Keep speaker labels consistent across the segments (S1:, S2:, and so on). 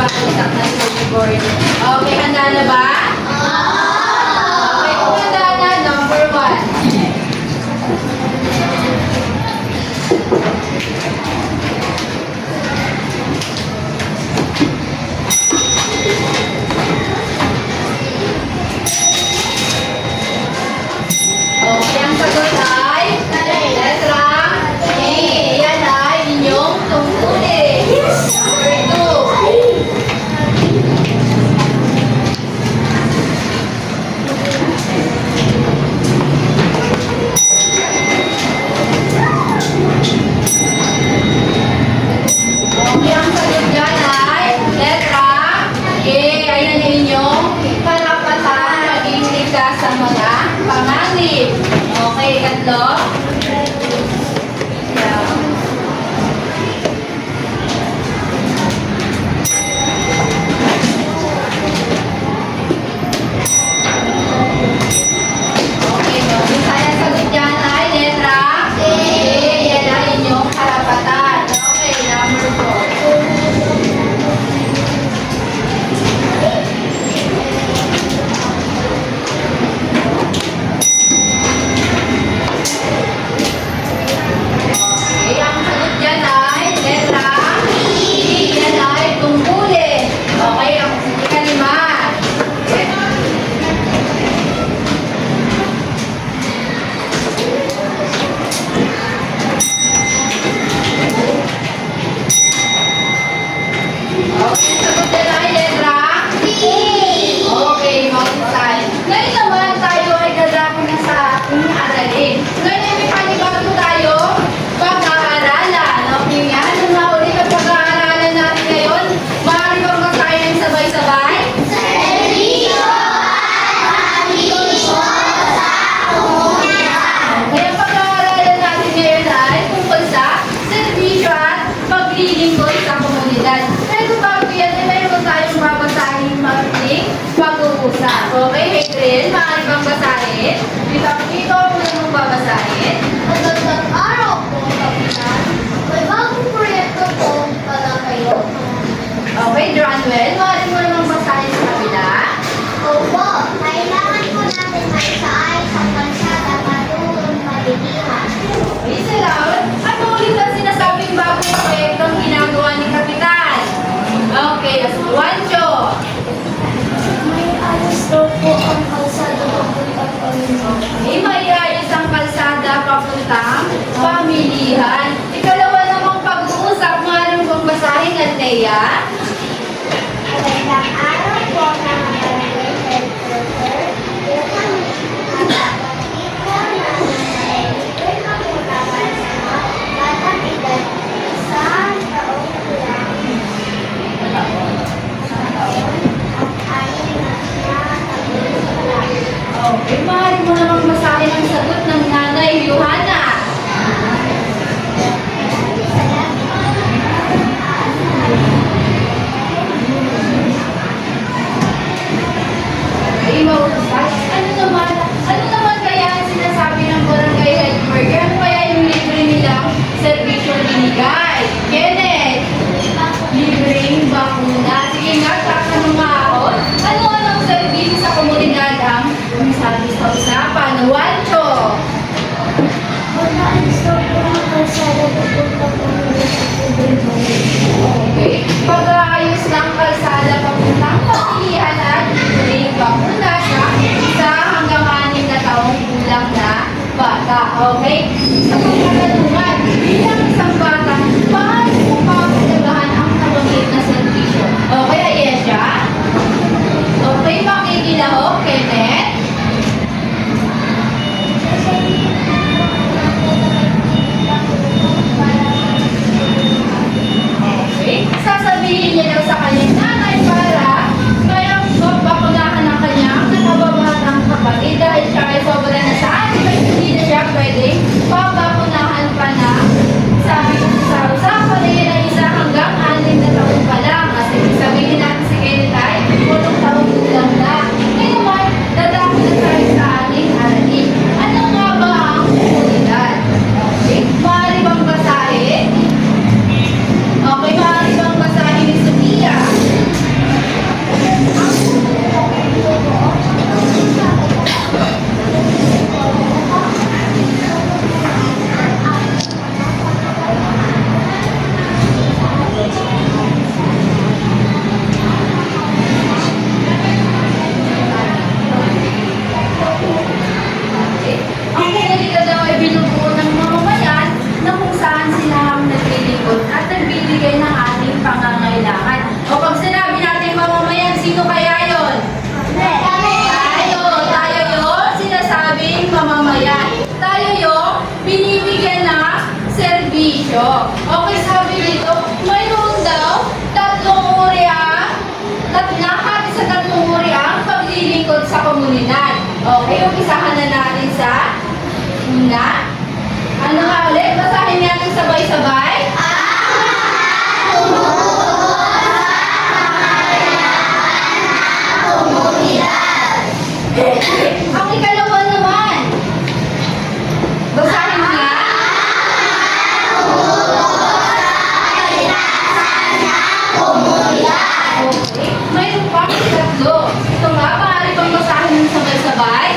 S1: Isak na storyboard. Okay, handa na ba? Okay, kung handa na, number 1. Okay, ang sagot ay letra A. Yan ay inyong tungkulin. Number 2. Okay, ang sagot dyan ay letra A. Ayan ang inyong karapatan maging ligtas sa mga panganib. Okay, katlo. Yan. Okay, no. Bisaya sagot dyan ay letra A. Yan ang inyong karapatan. Okay, number 4. Okay, ang sagot dyan ay letra E. Yan ay tungkulin. Okay, ang ikalima. Okay, ang sagot dyan ay letra E. Okay, multitask. Ngayon naman tayo ay dadako na sa ating aralin. Ngayon ay may panibago tayo pag-aaralan. Okay nga, ano na ulit ang pag-aaralan natin ngayon? Maaari bang magtayo ng sabay-sabay? Kaya pag-aaralan natin ngayon ay tungkol sa serbisyo at paglilingkod sa komunidad. Pero bago yan, ay mayroon tayong babasahin maging pag-uusap. Okay, Adrian, maaari bang basahin? Dito ako muna babasahin.
S2: Magandang araw po, Kapitan. May bagong proyekto po para kayo.
S1: Okay, Dranwell, maaari mo namang basahin sa kabila.
S2: Opo, kailangan po natin maisaayos ang kalsada patungong malilihan.
S1: Okay, salamat. Ano ulit ang sinasabing bagong proyektong ginagawa ni Kapitan? Okay, Juancho.
S2: May ayos daw po ang kalsada papuntang Panginoon.
S1: Okay, maiayos ang kalsada papuntang pamilihan. Ikalawa namang pag-uusap, maaari bang basahin at Leia?
S2: Magandang araw po, mga barangay health worker. Welcome at kapatid ko na nanay-ito'y magmulaman sa mga batang edad sa taong kulang. At ayon na siya tagumpay.
S1: Okay, maaari mo namang basahin ang sagot ng Nanay Johanna. Okay, mausap. Ano naman kaya ang sinasabi ng barangay health worker? Ano kaya yung libre nilang serbisyong binigay? Kenneth, libreng bakuna. Sige nga, tatanong nga ako. Ano-anong serbisyo sa komunidad ang sabi sa usapan? Juancho.
S2: Mag-ayos daw po ang kalsada papuntang Panginoon.
S1: Okay. Pag-aayos ng kalsada papuntang pamilihan at libreng bakuna sa hanggang 6 na taong kulang na bata. Okay? Sa pagkakalungan, bilang isang bata, paano mo mapagdagahan ang nabanggit na serbisyo? Okay, Ayesha? Okay, makikilahok, Kenneth? Okay? Sasabihin niya daw sa kanyang nanay para kaya mapapunahan ng kanyang nakababatang kapatid dahil siya ay sobra na sa atin at hindi na siya pwedeng na? Ano nga ulit? Basahin natin sabay-sabay. Ang ikalawa naman. Basahin nga. Okay. Mayroon pa tatlo. Ito nga, maaari bang basahin ng sabay-sabay?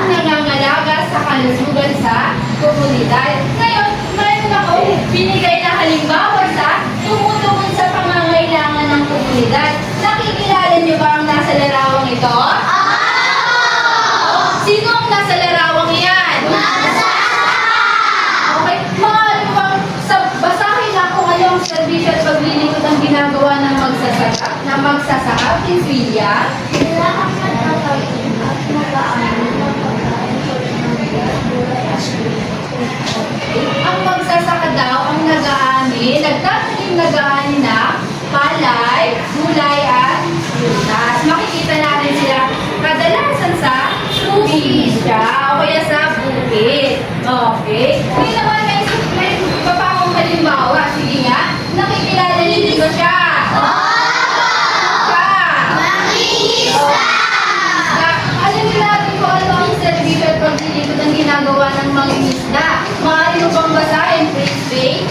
S1: Nangangalaga sa kalusugan sa komunidad. Ngayon, mayroon ako binigay na halimbawa sa tumutulong sa pangangailangan ng komunidad. Nakikilala niyo ba ang nasa larawang ito? Sino ang nasa larawang iyan? Okay, maaari bang basahin ako ngayong serbisyo at paglilingkod ang ginagawa ng magsasaka, Miss William?
S2: Sila ang nagkakaroon at nag-aaral ng pagkain
S1: Ang magsasaka daw ang nagtatanim na palay, gulay at prutas. Makikita natin sila kadalasan sa probinsya o kaya sa bukid. Okay? Ngayon naman may baba akong halimbawa. Sige nga, nakikilala niyo ba siya? Alam natin kung ano ang serbisyo at paglilingkod ang ginagawa ng mga isda. Maaari mo bang basahin, please, Faye?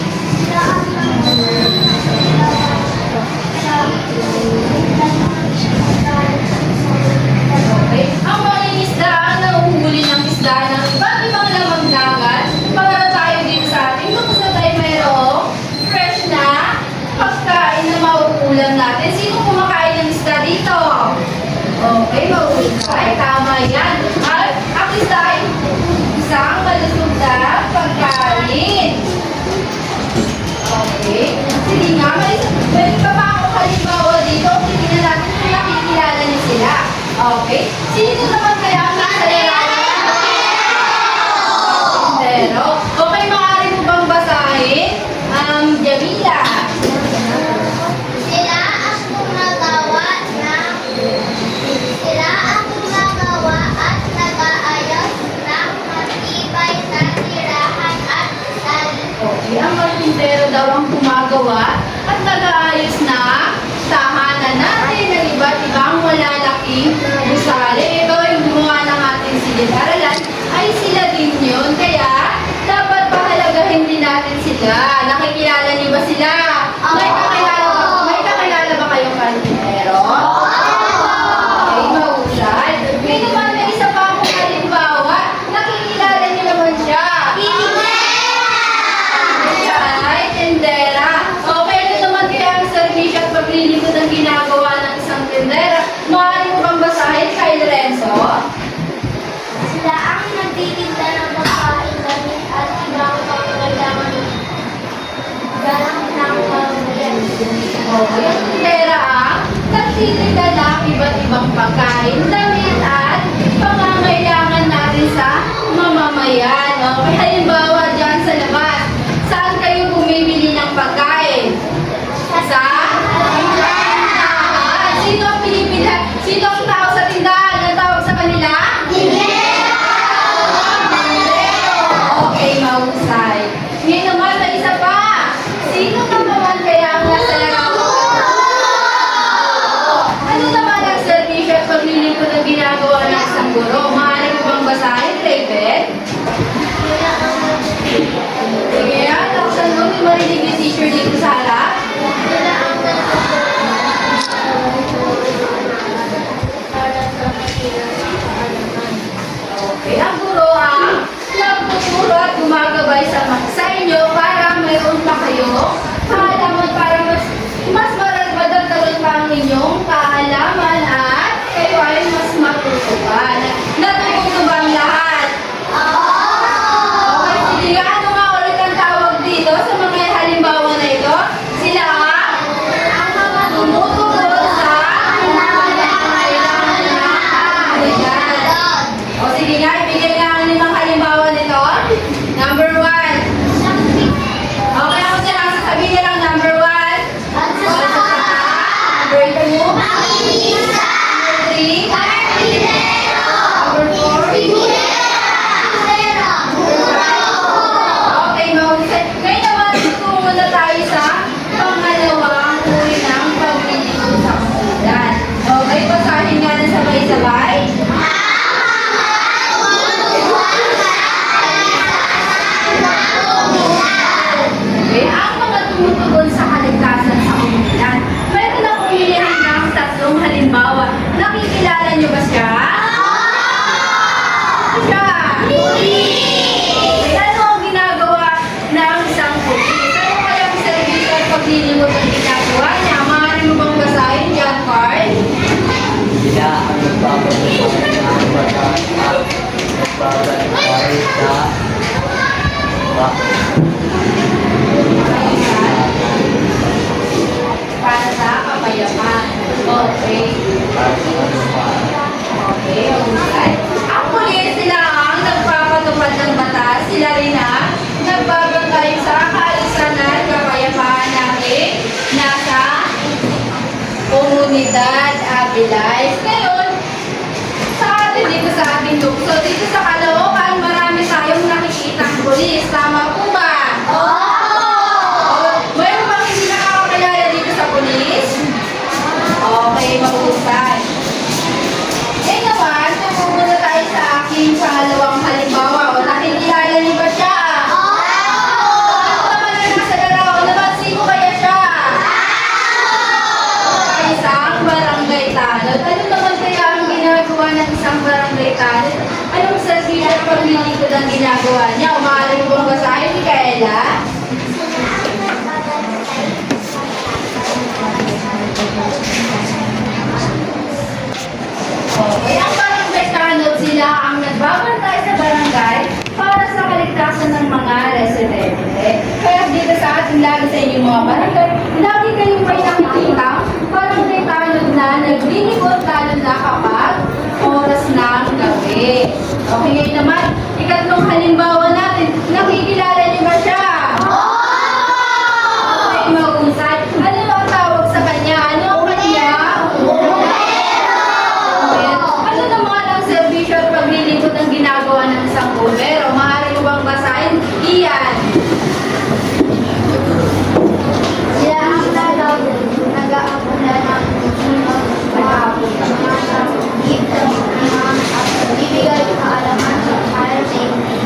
S1: Okay. Ang mga isda ang nahuhuli ng isda ng iba't ibang lamang dagat para tayo dito sa atin. Kung gusto tayo mayroong fresh na pagkain na mauulam natin. Sino kumakain ng isda dito? Okay, mahusay. Tama yan. At ang isda ay isang malusog na pagkain. Okay. Sige nga, may iba pa ako halimbawa dito. Tingnan natin kung nakikilala niyo sila. Okay. Sino naman kaya ang nasa larawan? Pero, okay, maaari mo bang basahin? Jamila.
S2: Sila ang gumagawa at nag-aayos ng matibay na tirahan at tali.
S1: Okay, ang karpintero daw ang gumagawa at nag-aayos na tahanan natin ng iba't ibang malalaking gusali. Ito yung gumawa ng ating silid-aralan ay sila din yun. Kaya, dapat pahalagahin din natin sila. Nakikilala niyo ba sila? May kakilala ba kayong karpintero? Okay, mahusay. May naman may isa pa akong halimbawa. Nakikilala niyo naman siya. Ay, tendera. Okay, ano naman kaya ang serbisyo at paglilingkod ang ginagawa ng isang tendera? Maaari mo bang basahin kay Lorenzo?
S2: Sila ang nagtitinda ng pagkain, damit at ibang pangangailangan ng mamamayan.
S1: Okay, ang tendera ang nagtitinda ng iba't ibang pagkain, damit at pangangailangan natin sa mamamayan. Okay, halimbawa dyan sa labas, saan kayo bumibili ng pagkain? Sa tindahan. Sino ang pinipila? Sino ang tao sa tindahan? Ang tawag sa kanila? Okay, mahusay. Ngayon naman, may isa pa. Sino ka naman kaya ang nasa larawan? Ano naman ang serbisyo at paglilingkod ang ginagawa ng isang guro? Maaari mo bang basahin, Raven? Sige, laksan mo. May marinig yung teacher dito sa harap.
S2: Sila ang
S1: Okay, ang guro ang nagtuturo at gumagabay sa inyo para mayroon pa kayo kaalaman para mas madagdagan pa ang inyong kaalaman at kayo ay mas matuto pa. Natututo ba ang lahat? Okay, sige, ano nga ulit ang tawag dito sa mga halimbawa na ito? Para sa kapayapaan. Okay. Okay, alright. Ang pulis, sila ang nagpapatupad ng batas. Sila rin ang nagbabantay sa kaalisan at kapayapaan natin nasa komunidad Abilay. Ngayon, sa atin dito sa ating lukso, dito sa Caloocan, marami tayong nakikitang pulis. Tama po ba? Mayroon bang hindi nakakakilala dito sa pulis? Okay, mahusay. Eh naman, tumunod tayo sa aking pangalawang halimbawa. O, nakikilala niyo ba siya? Ano naman ang nasa larawan naman? Sino kaya siya? Isang barangay tanod. Ano naman kaya ang ginagawa ng isang barangay tanod? Anong sasila at paglilikod ang ginagawa niya? Umaalam mo bang basahin ni Kaela? Okay, ang barangay tanod, sila ang nagbabantay sa barangay para sa kaligtasan ng mga residente. Kaya dito sa ating lagi sa inyong mga barangay, lagi kayong may nakikita barangay tanod na naglilingkod lalo na kapag oras ng gabi. Okay, ngayon naman, ikatlong halimbawa natin, nakikilala niyo ba siya? Okay, mahusay. Ano ang tawag sa kanya? Ano ang kanya? Ano naman ang servisyo at paglilingkod ang ginagawa ng isang bumbero? Maaari mo bang basahin? Iyan.
S2: Sila ang nag-aapula ng ibigay kaalaman sa fire safety.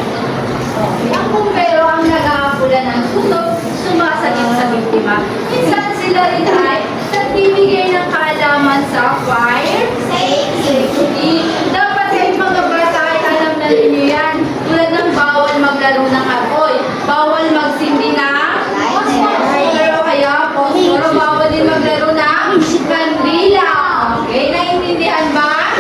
S1: Ang bumbero ang nag-aapula ng tutok, sumasagip sa biktima. Minsan sila rin ay nagbibigay ng kaalaman sa fire safety. Dapat kahit mga bata ay alam na ninyo yan. Tulad ng bawal maglaro ng apoy, bawal magsindi ng pero kaya posporo, bawal din maglaro ng kandila. Okay, naiintindihan ba?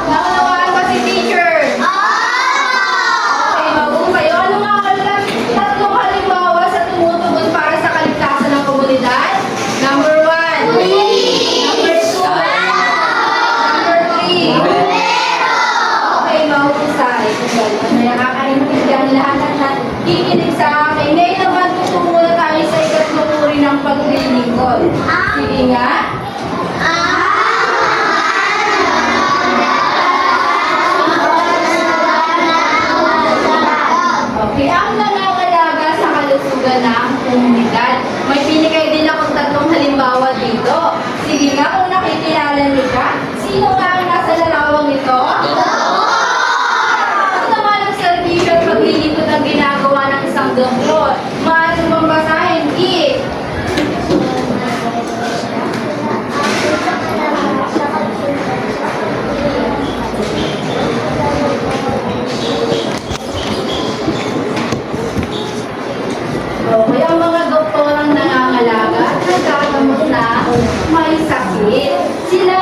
S1: Naunawaan ba si teacher? Okay, mabuhay. Ano nga alam? Tatlong halimbawa sa tumutugon para sa kaligtasan ng komunidad. Number 1. Number 2. Number 3. Okay, mahusay. Nakakaintindihan lahat at nakikinig sa akin. Ngayon naman, tutungo na tayo sa ikatlong uri ng paglilingkod. Sige nga. Okay, ang nangangalaga sa kalusugan ng komunidad. May pinigay din akong tatlong halimbawa dito. Sige nga, kung nakikilala niyo siya, sino nga ang nasa larawang ito? Ano naman ang servisyo at paglilingkod ang ginagawa ng isang doktor? Maaari mo bang basahin? Okay, ang mga doktor ang nangangalaga at nagkakamot na may sakit. Sila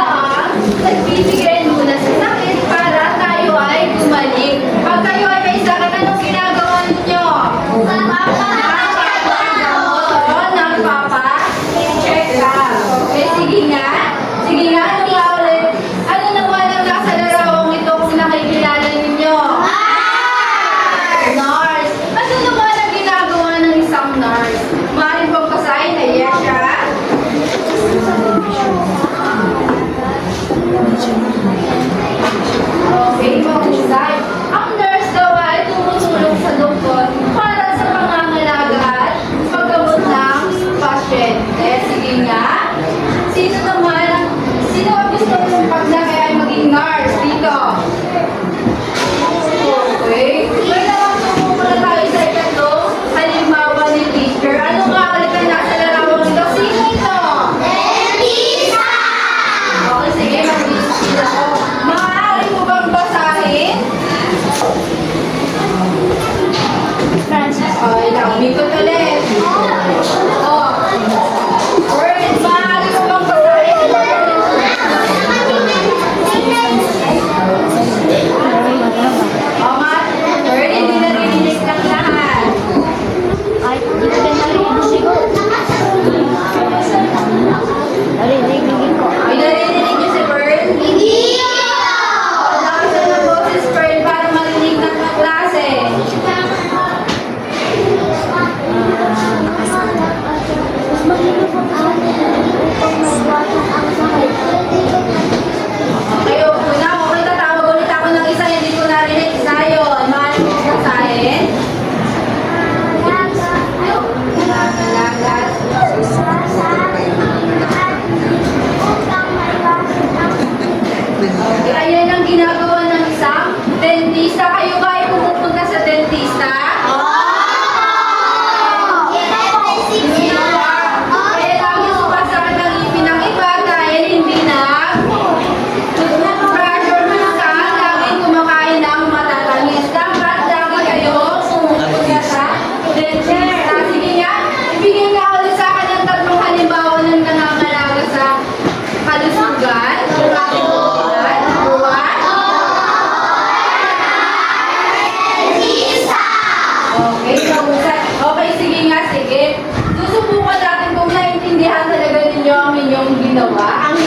S1: ginawa? Ang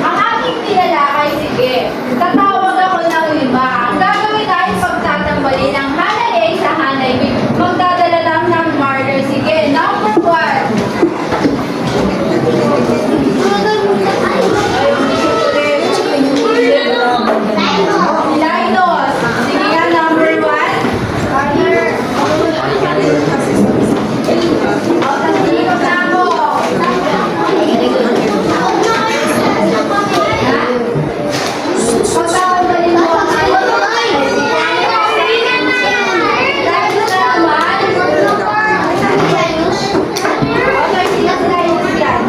S1: aking tinalakay, sige. Tatawag ako ng 5. Ang gagawin natin pagtatambalin ng hanay A sa hanay B. Magdadala lang ng marker. Sige, number 1. Linus. Sige nga, number 1. Ikot na ako. Pagtatambalin mo ang hanay A. Linus naman. Okay, sila sa Linus yan.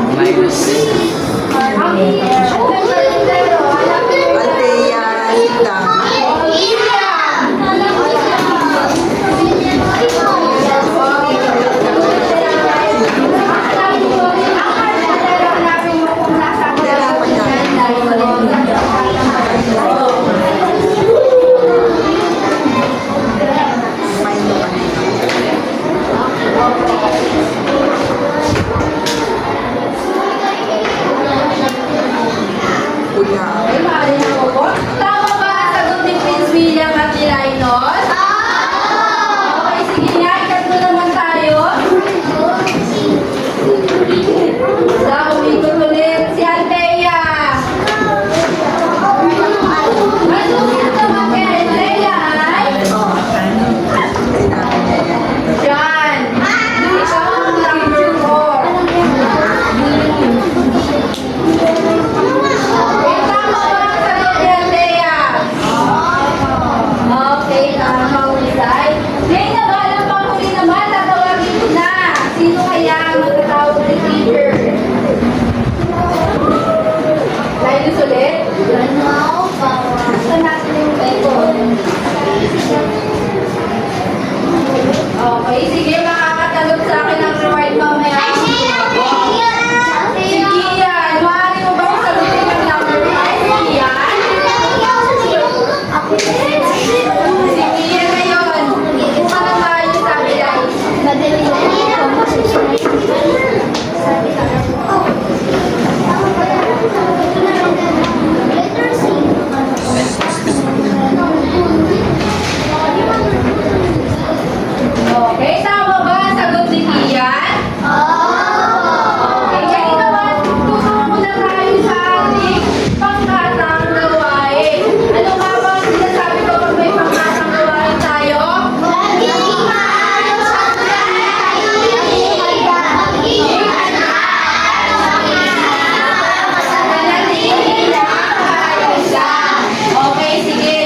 S1: Ang kalendero, hanapin mo lang.
S3: Althea, Lita. Milo kanina. Kuya.
S1: Tama ba ang sagot ni Prince William at ni Linus? Okay, sige nga, ikatlo naman tayo. Wala, umikot ulit si Althea. Ang susunod naman kay Althea ay John. Ikaw ang number 4. Eh, tama ba ang sagot ni Althea? Okay, tama husay. May nabalang panghuli naman, tatawagin ko na. Sino kaya ang magtatawag ni teacher? Linus ulit? Gusto natin yung record. Okay, sige, makakatanggap sa akin ng reward mamaya. Si Kian, maaari mo ba sagutin ang number 5? Kian? Si Kian ngayon. Kung ano tayo sa akin. Okay, tama ba ang sagot ni Kian? Okay, ngayon naman, tutungo muna tayo sa ating pangkatang gawain. Ano nga ba ang sinasabi ko pag may pangkatang gawain tayo? Manatili lang ayos lang. Okay, sige.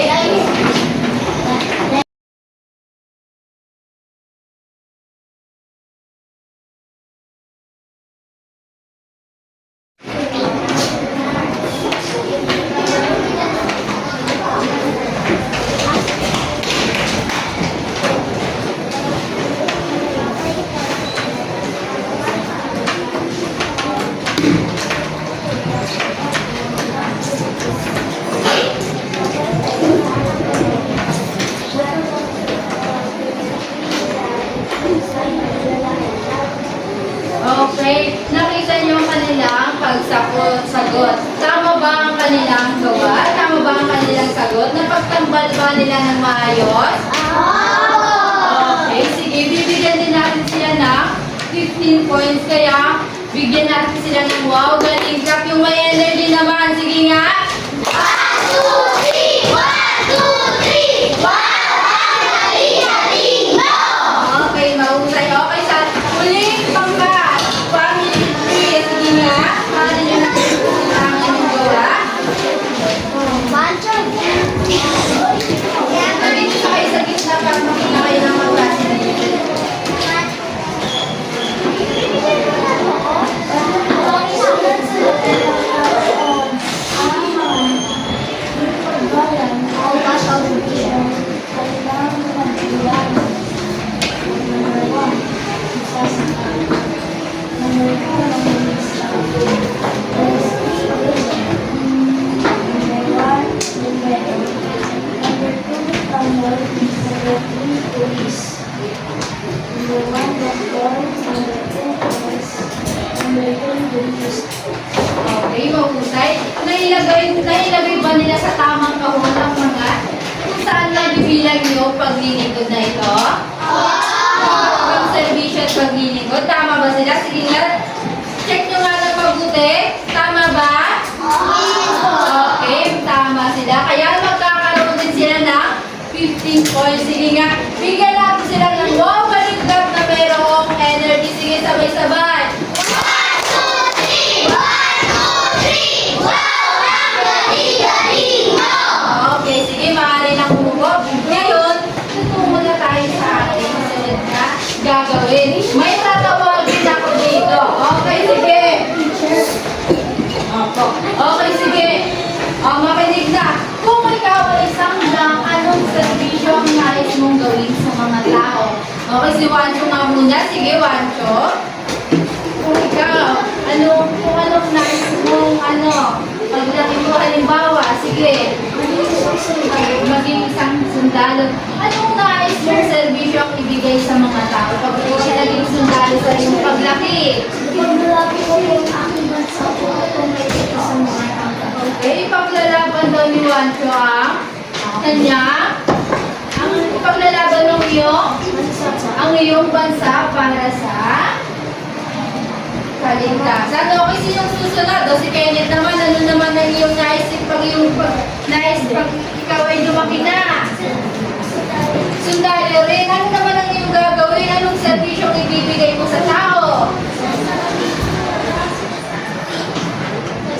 S1: Okay, nakita niyo ang kanilang pagsagot. Tama ba ang kanilang gawa? Tama ba ang kanilang sagot? Napagtambal ba nila ng maayos? Okay, sige, bibigyan din natin sila ng 15 points. Kaya, bigyan natin sila ng wow, galing clap yung may energy naman. Sige nga.
S2: 1, 2, 3! 1, 2, 3! Wow!
S1: Okay, mahusay. Okay, sa huling pangkat. Family tree. Sige nga. Paano nyo nakikita ang inyong gawa? Nandito sa kayo sa gitna para makita kayo ng mga klase na yun. nila sa tamang kahon ang mga kung saan nabibilang yung paglilingkod na ito? Pag-servisyo at paglilingkod. Tama ba sila? Sige nga. Check nyo nga na mabuti. Tama ba? Okay, tama sila. Kaya magkakaroon din sila ng 15 points. Sige nga. Bigyan natin sila ng wow, baligtad na mayroong energy. Sige, sabay-sabay. Okay, sige, maaari na kumuha. Ngayon, tutungo na tayo sa ating sunod na gagawin. May tatawagin ako dito. Okay, sige. Opo. Okay, sige. Makinig na. Kung ikaw ay isang lang, anong servisyo ang nais mong gawin sa mga tao? Okay, si Wancho nga muna. Sige, Wancho. Kung ikaw, kung anong nais mong paglaki mo, halimbawa, sige, maging isang sundalo. Anong nais mong servisyo ang ibigay sa mga tao pag ikaw ay naging sundalo sa iyong paglaki?
S2: Paglaki ko yung aking bansa ko at tumigil sa mga tao.
S1: Okay, paglalaban daw ni Wancho ang paglalaban ng ang iyong bansa para sa kaligtasan. Okay, sinong susunod? O si Kenneth naman, ano naman ang iyong nais pag ikaw ay lumaki na? Sundalo rin. Ano naman ang iyong gagawin? Anong servisyo ang ibibigay mo sa tao?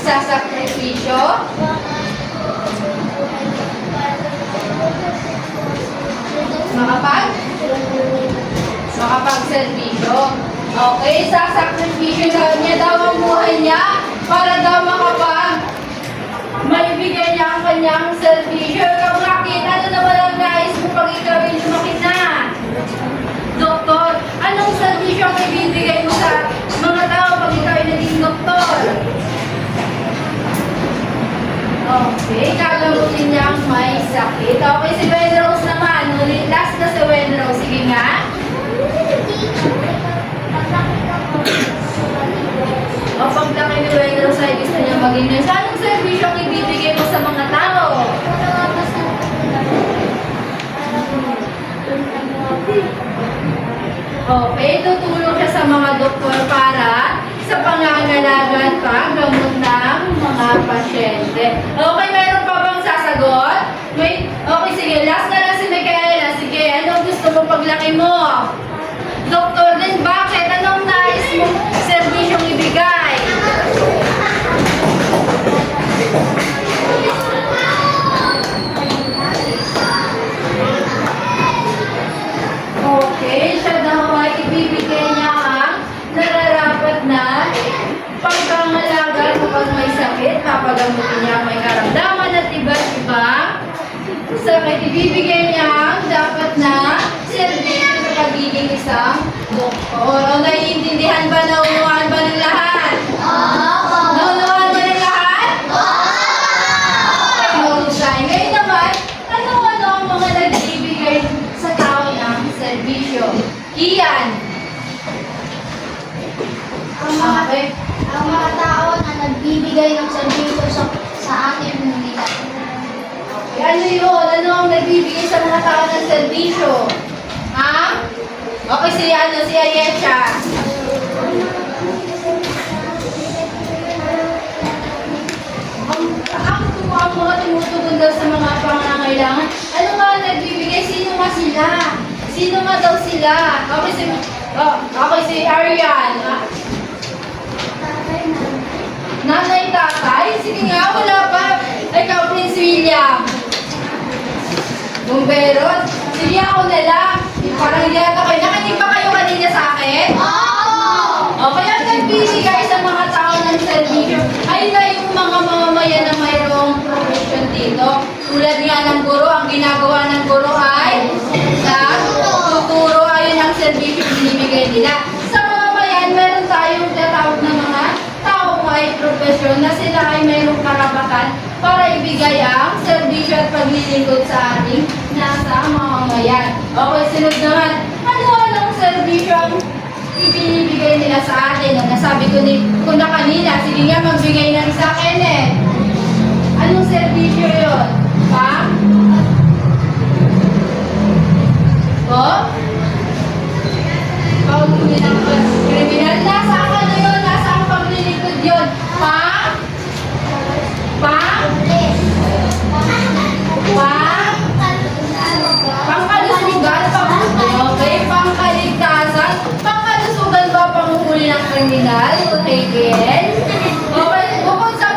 S1: Sasakripisyo? Makapag-servisyo. Okay, sasakripisyo niya daw ang buhay niya para daw maibigay niya ang kanyang servisyo. Ikaw bakit? Ano naman ang nais mo pag ikaw ay lumaki na? Doktor, anong servisyo ang ibibigay mo sa mga tao pag ikaw ay naging doktor? Okay, gagamutin niya ang may sakit. Okay, si Wenrose naman. Last na si Wenrose. Sige nga. O paglaki ni Wenrose ay gusto niya maging nurse. Anong servisyo ang ibibigay mo sa mga tao? Okay, tutulong siya sa mga doktor para sa pangangalaga at paggamot ng mga pasyente. Okay, mayroon pa bang sasagot? Okay, sige. Last na lang si Micaela. Sige, anong gusto mo paglaki mo? Doktor din, bakit? Anong nais mo serbisyong ibigay? Okay, siya daw ay ibibigay niya ang nararapat na pagkangalaga kapag may sakit, papagamutin niya may karamdaman at iba't ibang sakit. Ibibigay niya ang dapat na servisyo sa pagiging isang doktor. O naiintindihan ba, naunuhan ba ng lahat? Naunuhan ba ng lahat? Okay, mahusay. Ngayon naman, ano ang mga nag-ibigay sa tao ng servisyo? Iyan.
S2: Ang mga tao na nagbibigay ng serbisyo sa ating nila.
S1: Ano yun? Ano ang nagbibigay sa mga tao ng serbisyo? Ha? Okay, si Ayesha. Ang mga tumutugon daw sa mga pangangailangan. Ano nga ang nagbibigay? Sino nga sila? Sino nga daw sila? Okay, si Arian. Nanay, tatay? Sige nga, wala pa. Ikaw, Prince William. Bumbero? Sige, ako na lang. Parang hindi ata kayo. Nakinig ba kayo kanina sa akin? O, kaya nagbibigay sa mga tao ng servisyo ay na yung mga mamamayan na mayroong profession dito. Tulad nga ng guro, ang ginagawa ng guro ay tuturo ayon ang servisyo binibigay nila. Sa mamamayan, meron tayong tatawag na mga tao ay profesyon na sila ay mayroong karapatan para ibigay ang serbisyo at paglilingkod sa ating nasa mamamayan. Okay, sunod naman. Ano-anong serbisyo ang ibinibigay nila sa atin? Nasabi ko na kanina, sige nga magbigay ng sa akin eh. Anong serbisyo yun? Pa? Po? Panghuli ng kriminal. Nasa ano yun? Nasa ang paglilikod yun? Pa? Pa? Pa? Pangkalusugan? Okay, pangkaligtasan? Pangkalusugan ba panghuli ng kriminal? Okay, Ken? Okay, bukod sa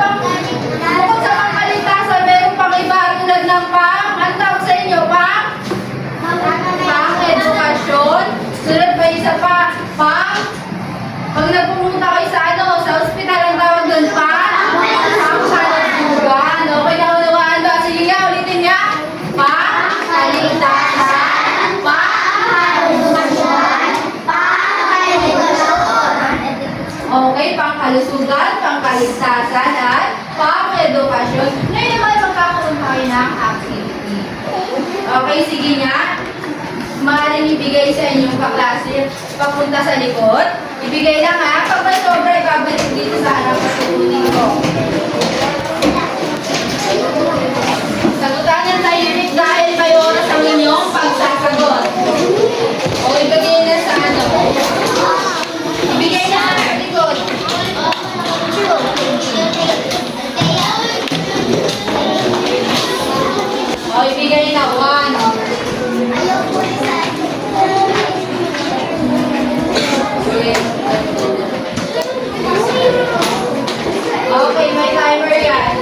S1: pangkaligtasan, meron pang iba tulad ng pang? Ang tawag sa inyo, pang? Pang-edukasyon? Sunod pa isa pa, pang? Pag nagpumunta kayo sa sa ospital, ang tawag doon, pang? Pang-kalusugan. Okay, naunawaan ba? Sige nga, ulitin nga. Pang-kaligtasan. Okay, pangkalusugan, pangkaligtasan, at pang-edukasyon. Ngayon naman magkakaroon tayo ng activity. Okay, sige nga. Maaaring ibigay sa inyong kaklase papunta sa likod. Ibigay lang ha. Pag may sobra, ibabalik dito sa harap at tutunin ko. Sagutan ng tahimik dahil may oras ang inyong pagsasagot. O ibigay na sa ano. Ibigay na sa likod. O ibigay na 1. Okay, may timer yan.